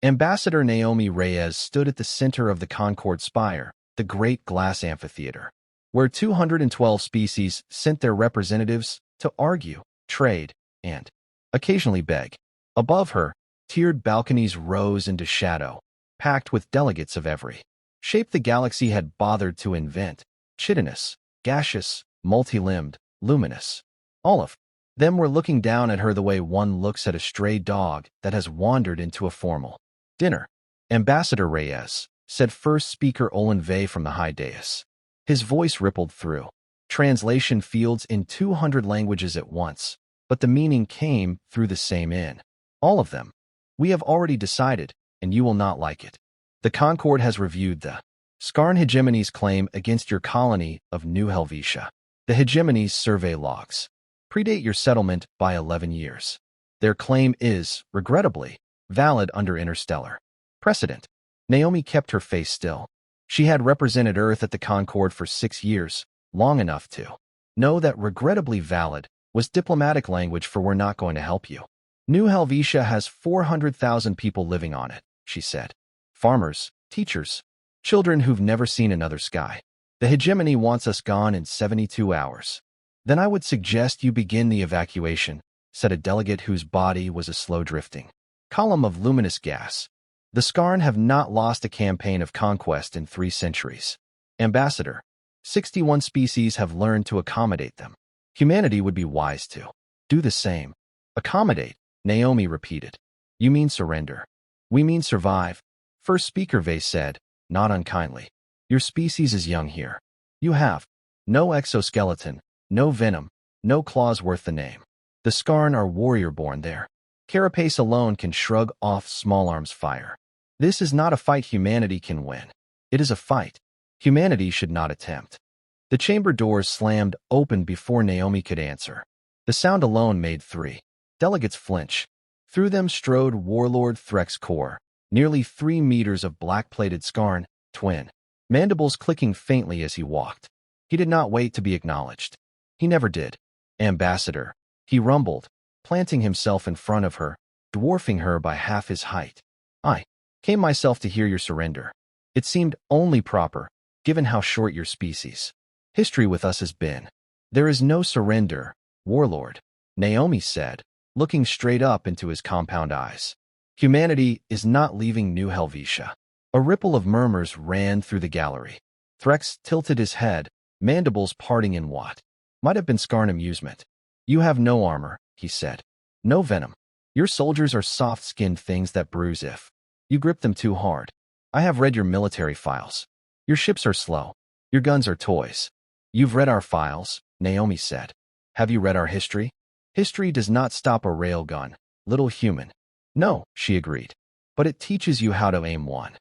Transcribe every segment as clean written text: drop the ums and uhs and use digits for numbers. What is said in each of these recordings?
Ambassador Naomi Reyes stood at the center of the Concord Spire, the great glass amphitheater, where 212 species sent their representatives to argue, trade, and occasionally beg. Above her, tiered balconies rose into shadow, packed with delegates of every shape the galaxy had bothered to invent: chitinous, gaseous, multi-limbed, luminous. All of them were looking down at her the way one looks at a stray dog that has wandered into a formal dinner. Ambassador Reyes, said first speaker Olin Vey from the high dais. His voice rippled through translation fields in 200 languages at once, but the meaning came through the same in all of them. We have already decided, and you will not like it. The Concord has reviewed the Skarn Hegemony's claim against your colony of New Helvetia. The Hegemony's survey logs predate your settlement by 11 years. Their claim is, regrettably, valid under interstellar precedent. Naomi kept her face still. She had represented Earth at the Concord for 6 years, long enough to know that regrettably valid was diplomatic language for we're not going to help you. New Helvetia has 400,000 people living on it, she said. Farmers, teachers, children who've never seen another sky. The hegemony wants us gone in 72 hours. Then I would suggest you begin the evacuation, said a delegate whose body was a slow drifting column of luminous gas. The Skarn have not lost a campaign of conquest in 3 centuries. Ambassador, 61 species have learned to accommodate them. Humanity would be wise to do the same. Accommodate, Naomi repeated. You mean surrender. We mean survive. First speaker Vey said, not unkindly. Your species is young here. You have no exoskeleton, no venom, no claws worth the name. The Skarn are warrior-born there. Carapace alone can shrug off small arms fire. This is not a fight humanity can win. It is a fight humanity should not attempt. The chamber doors slammed open before Naomi could answer. The sound alone made 3 delegates flinch. Through them strode Warlord Threx Core, nearly 3 meters of black-plated Skarn, twin mandibles clicking faintly as he walked. He did not wait to be acknowledged. He never did. Ambassador, he rumbled, planting himself in front of her, dwarfing her by half his height. I came myself to hear your surrender. It seemed only proper, given how short your species history with us has been. There is no surrender, Warlord, Naomi said, looking straight up into his compound eyes. Humanity is not leaving New Helvetia. A ripple of murmurs ran through the gallery. Threx tilted his head, mandibles parting in what might have been Skarn amusement. You have no armor, he said. No venom. Your soldiers are soft-skinned things that bruise if you grip them too hard. I have read your military files. Your ships are slow. Your guns are toys. You've read our files, Naomi said. Have you read our history? History does not stop a railgun, little human. No, she agreed. But it teaches you how to aim one.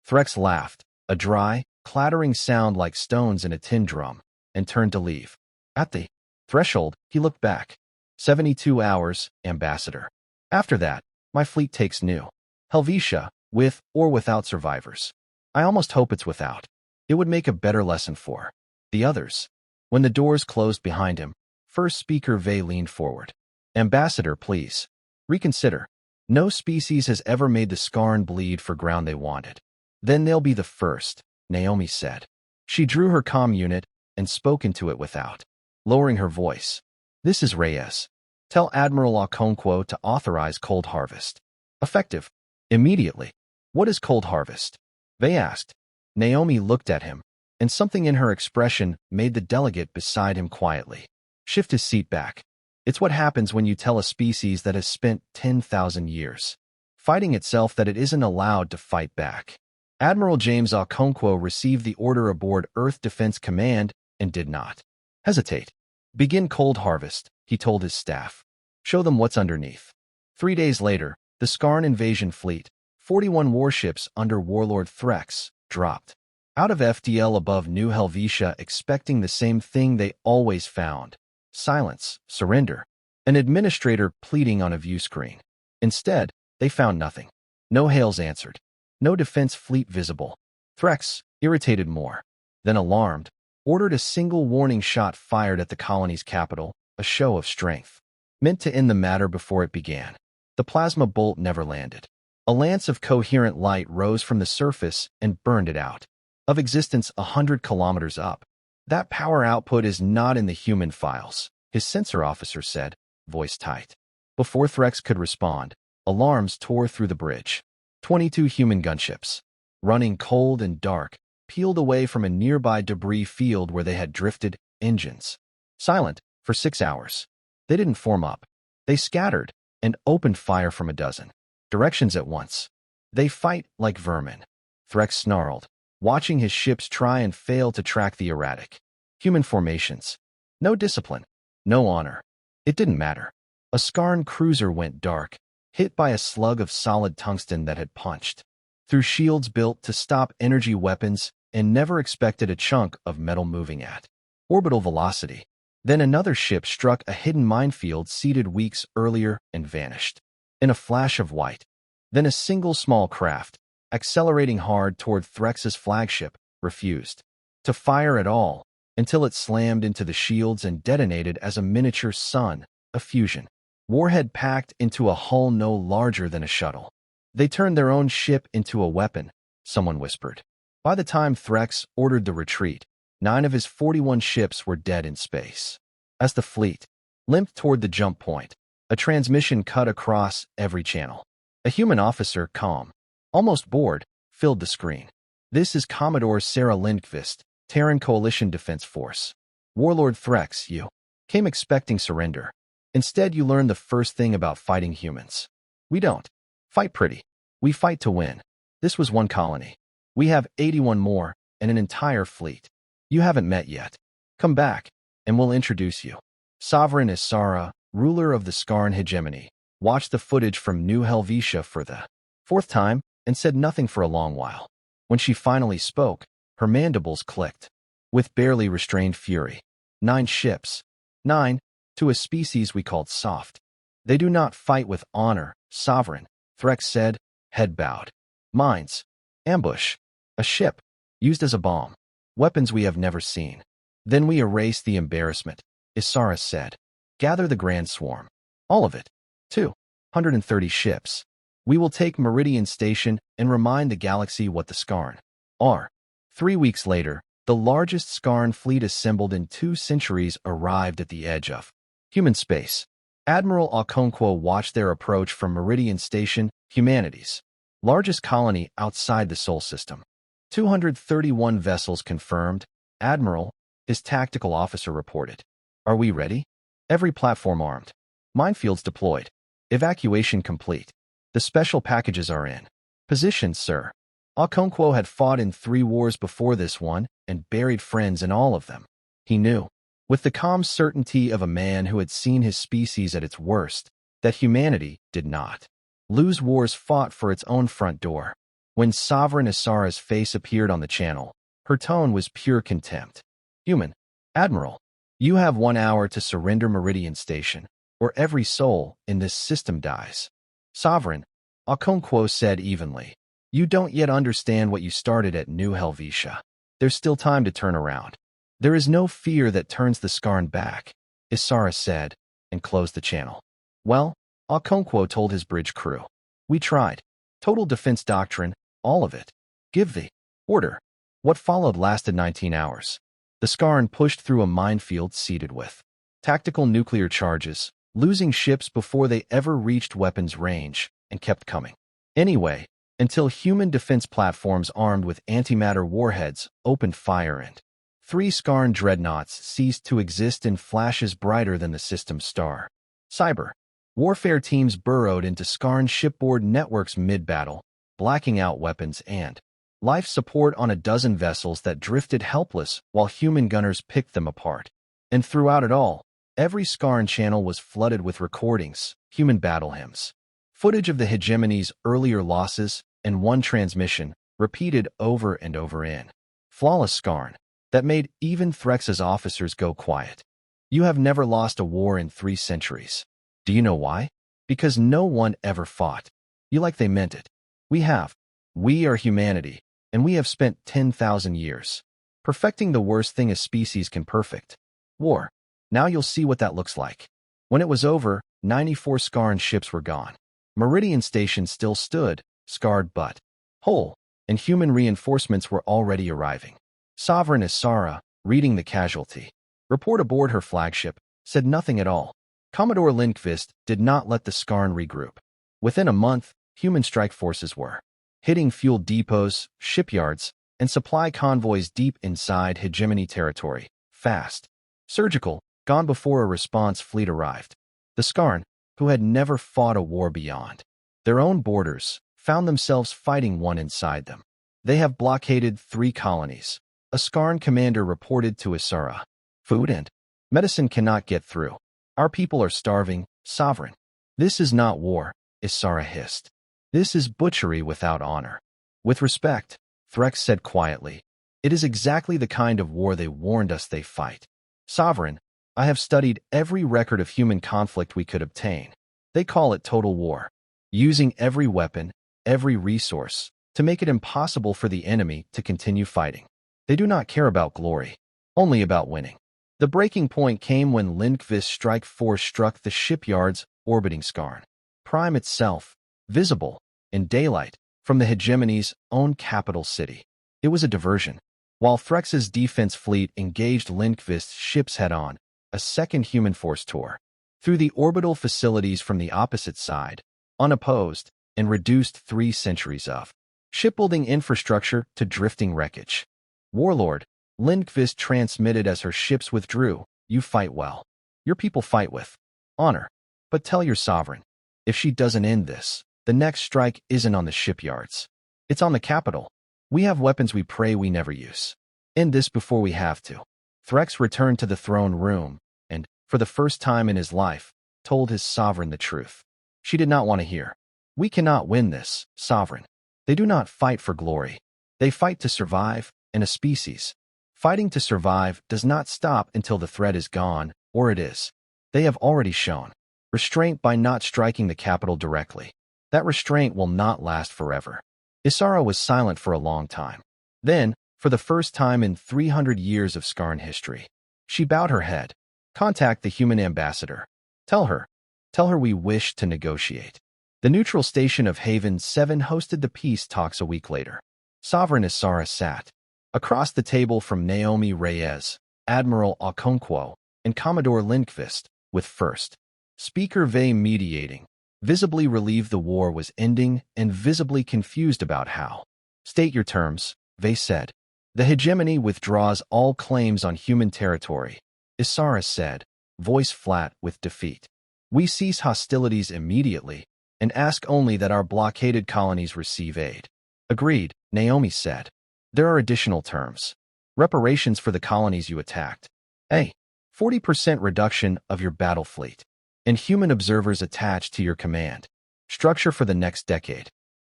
Threx laughed, a dry, clattering sound like stones in a tin drum, and turned to leave. At the threshold, he looked back. 72 hours, Ambassador. After that, my fleet takes New Helvetia, with or without survivors. I almost hope it's without. It would make a better lesson for the others. When the doors closed behind him, first speaker Vey leaned forward. Ambassador, please. Reconsider. No species has ever made the Skarn bleed for ground they wanted. Then they'll be the first, Naomi said. She drew her comm unit and spoke into it without lowering her voice. This is Reyes. Tell Admiral Okonkwo to authorize cold harvest. Effective. Immediately. What is cold harvest? Vey asked. Naomi looked at him, and something in her expression made the delegate beside him quietly shift his seat back. It's what happens when you tell a species that has spent 10,000 years fighting itself that it isn't allowed to fight back. Admiral James Okonkwo received the order aboard Earth Defense Command and did not hesitate. Begin cold harvest, he told his staff. Show them what's underneath. 3 days later, the Skarn invasion fleet, 41 warships under Warlord Threx, dropped out of FDL above New Helvetia, expecting the same thing they always found: silence, surrender, an administrator pleading on a view screen. Instead, they found nothing. No hails answered. No defense fleet visible. Threx, irritated more than alarmed, ordered a single warning shot fired at the colony's capital, a show of strength meant to end the matter before it began. The plasma bolt never landed. A lance of coherent light rose from the surface and burned it out. Of existence 100 kilometers up. That power output is not in the human files, his sensor officer said, voice tight. Before Threx could respond, alarms tore through the bridge. 22 human gunships, running cold and dark, peeled away from a nearby debris field where they had drifted, engines. Silent, for 6 hours. They didn't form up. They scattered and opened fire from a dozen directions at once. They fight like vermin. Threx snarled, watching his ships try and fail to track the erratic human formations. No discipline, no honor. It didn't matter. A Skarn cruiser went dark, hit by a slug of solid tungsten that had punched through shields built to stop energy weapons and never expected a chunk of metal moving at orbital velocity. Then another ship struck a hidden minefield seeded weeks earlier and vanished in a flash of white. Then a single small craft, accelerating hard toward Threx's flagship, refused to fire at all until it slammed into the shields and detonated as a miniature sun, a fusion warhead packed into a hull no larger than a shuttle. They turned their own ship into a weapon, someone whispered. By the time Threx ordered the retreat, 9 of his 41 ships were dead in space. As the fleet limped toward the jump point, a transmission cut across every channel. A human officer, calm, almost bored, filled the screen. This is Commodore Sarah Lindqvist, Terran Coalition Defense Force. Warlord Threx, you came expecting surrender. Instead, you learned the first thing about fighting humans. We don't fight pretty. We fight to win. This was one colony. We have 81 more and an entire fleet. You haven't met yet. Come back, and we'll introduce you. Sovereign Isara, ruler of the Skarn Hegemony, watched the footage from New Helvetia for the 4th time and said nothing for a long while. When she finally spoke, her mandibles clicked. With barely restrained fury. 9 ships. 9, to a species we called soft. They do not fight with honor, sovereign, Threx said, head bowed. Mines. Ambush. A ship. Used as a bomb. Weapons we have never seen. Then we erase the embarrassment, Isara said. Gather the grand swarm. All of it. 230 ships. We will take Meridian Station and remind the galaxy what the Skarn are. 3 weeks later, the largest Skarn fleet assembled in 2 centuries arrived at the edge of human space. Admiral Okonkwo watched their approach from Meridian Station, humanity's largest colony outside the Sol system. 231 vessels confirmed. Admiral, his tactical officer reported. Are we ready? Every platform armed. Minefields deployed. Evacuation complete. The special packages are in position, sir. Okonkwo had fought in 3 wars before this one and buried friends in all of them. He knew, with the calm certainty of a man who had seen his species at its worst, that humanity did not lose wars fought for its own front door. When Sovereign Isara's face appeared on the channel, her tone was pure contempt. Human, Admiral, you have 1 hour to surrender Meridian Station, or every soul in this system dies. Sovereign, Okonkwo said evenly. You don't yet understand what you started at New Helvetia. There's still time to turn around. There is no fear that turns the Skarn back, Isara said, and closed the channel. Well, Okonkwo told his bridge crew. We tried. Total defense doctrine, all of it. Give the order. What followed lasted 19 hours. The Skarn pushed through a minefield seeded with tactical nuclear charges, losing ships before they ever reached weapons range, and kept coming. Anyway, until human defense platforms armed with antimatter warheads opened fire and 3 Skarn dreadnoughts ceased to exist in flashes brighter than the system's star. Cyber warfare teams burrowed into Skarn shipboard networks mid-battle, blacking out weapons and life support on a dozen vessels that drifted helpless while human gunners picked them apart. And throughout it all, every Skarn channel was flooded with recordings, human battle hymns, footage of the hegemony's earlier losses, and one transmission, repeated over and over in flawless Skarn, that made even Threx's officers go quiet. You have never lost a war in 3 centuries. Do you know why? Because no one ever fought you like they meant it. We have. We are humanity, and we have spent 10,000 years perfecting the worst thing a species can perfect. War. Now you'll see what that looks like. When it was over, 94 Skarn ships were gone. Meridian Station still stood, scarred but whole, and human reinforcements were already arriving. Sovereign Isara, reading the casualty report aboard her flagship, said nothing at all. Commodore Lindqvist did not let the Skarn regroup. Within a month, human strike forces were hitting fuel depots, shipyards, and supply convoys deep inside hegemony territory, fast, surgical, gone before a response fleet arrived. The Skarn, who had never fought a war beyond their own borders, found themselves fighting one inside them. They have blockaded 3 colonies. A Skarn commander reported to Isara. Food and medicine cannot get through. Our people are starving, Sovereign. This is not war, Isara hissed. This is butchery without honor. With respect, Threx said quietly, it is exactly the kind of war they warned us they fight. Sovereign, I have studied every record of human conflict we could obtain. They call it total war, using every weapon, every resource, to make it impossible for the enemy to continue fighting. They do not care about glory, only about winning. The breaking point came when Lindqvist's strike force struck the shipyards orbiting Skarn Prime itself, visible, in daylight, from the hegemony's own capital city. It was a diversion. While Threx's defense fleet engaged Lindqvist's ships head-on, a second human force tore through the orbital facilities from the opposite side, unopposed, and reduced 3 centuries of shipbuilding infrastructure to drifting wreckage. Warlord, Lindqvist transmitted as her ships withdrew, you fight well. Your people fight with honor. But tell your sovereign, if she doesn't end this, the next strike isn't on the shipyards. It's on the capital. We have weapons we pray we never use. End this before we have to. Threx returned to the throne room and, for the first time in his life, told his sovereign the truth. She did not want to hear. We cannot win this, sovereign. They do not fight for glory. They fight to survive, in a species. Fighting to survive does not stop until the threat is gone, or it is. They have already shown restraint by not striking the capital directly. That restraint will not last forever. Isara was silent for a long time. Then, for the first time in 300 years of Skarn history, she bowed her head. Contact the human ambassador. Tell her we wish to negotiate. The neutral station of Haven 7 hosted the peace talks a week later. Sovereign Isara sat across the table from Naomi Reyes, Admiral Okonkwo, and Commodore Lindqvist, with first Speaker Vey mediating, visibly relieved the war was ending and visibly confused about how. State your terms, Vey said. The hegemony withdraws all claims on human territory, Isara said, voice flat with defeat. We cease hostilities immediately and ask only that our blockaded colonies receive aid. Agreed, Naomi said. There are additional terms. Reparations for the colonies you attacked. A 40% reduction of your battle fleet. And human observers attached to your command. Structure for the next decade.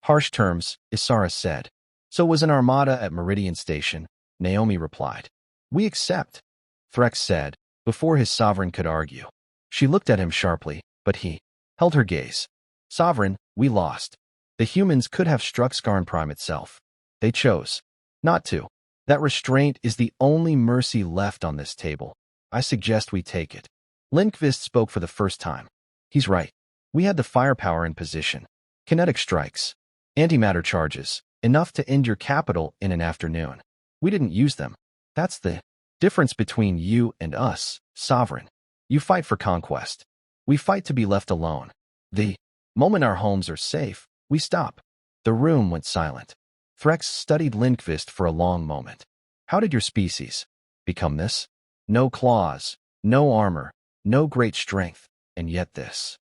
Harsh terms, Isara said. So was an armada at Meridian Station, Naomi replied. We accept, Threx said, before his sovereign could argue. She looked at him sharply, but he held her gaze. Sovereign, we lost. The humans could have struck Skarn Prime itself. They chose not to. That restraint is the only mercy left on this table. I suggest we take it. Lindqvist spoke for the first time. He's right. We had the firepower in position. Kinetic strikes. Antimatter charges. Enough to end your capital in an afternoon. We didn't use them. That's the difference between you and us, sovereign. You fight for conquest. We fight to be left alone. The moment our homes are safe, we stop. The room went silent. Threx studied Lindqvist for a long moment. How did your species become this? No claws, no armor, no great strength, and yet this.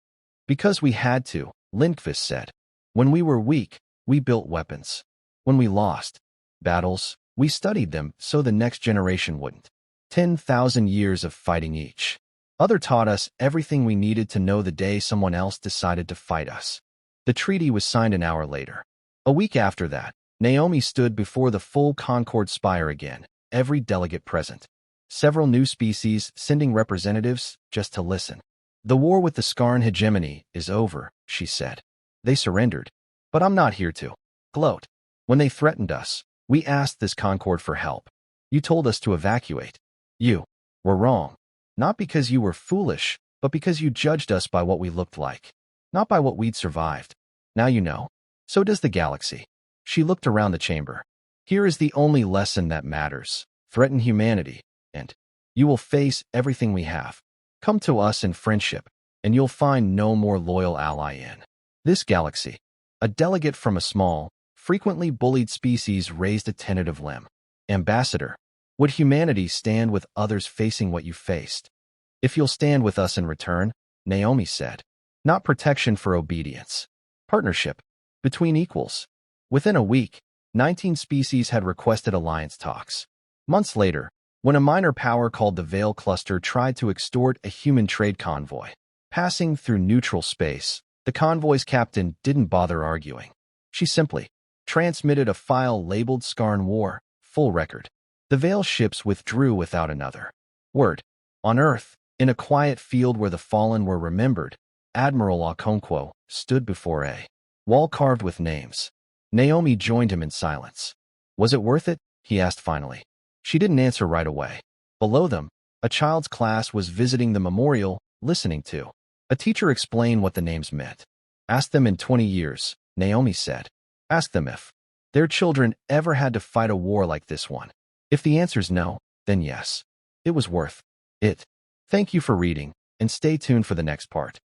Because we had to, Lindqvist said. When we were weak, we built weapons. When we lost battles, we studied them so the next generation wouldn't. 10,000 years of fighting each other taught us everything we needed to know the day someone else decided to fight us. The treaty was signed an hour later. A week after that, Naomi stood before the full Concord spire again, every delegate present. Several new species sending representatives just to listen. The war with the Skarn hegemony is over, she said. They surrendered. But I'm not here to gloat. When they threatened us, we asked this Concord for help. You told us to evacuate. You were wrong. Not because you were foolish, but because you judged us by what we looked like. Not by what we'd survived. Now you know. So does the galaxy. She looked around the chamber. Here is the only lesson that matters. Threaten humanity, and you will face everything we have. Come to us in friendship, and you'll find no more loyal ally in this galaxy. A delegate from a small, frequently bullied species raised a tentative limb. Ambassador, would humanity stand with others facing what you faced? If you'll stand with us in return, Naomi said. Not protection for obedience. Partnership. Between equals. Within a week, 19 species had requested alliance talks. Months later, when a minor power called the Veil Cluster tried to extort a human trade convoy, passing through neutral space, the convoy's captain didn't bother arguing. She simply transmitted a file labeled Skarn War, full record. The Veil ships withdrew without another word. On Earth, in a quiet field where the fallen were remembered, Admiral Okonkwo stood before a wall carved with names. Naomi joined him in silence. Was it worth it? He asked finally. She didn't answer right away. Below them, a child's class was visiting the memorial, listening to a teacher explain what the names meant. Ask them in 20 years, Naomi said. Ask them if their children ever had to fight a war like this one. If the answer's no, then yes. It was worth it. Thank you for reading, and stay tuned for the next part.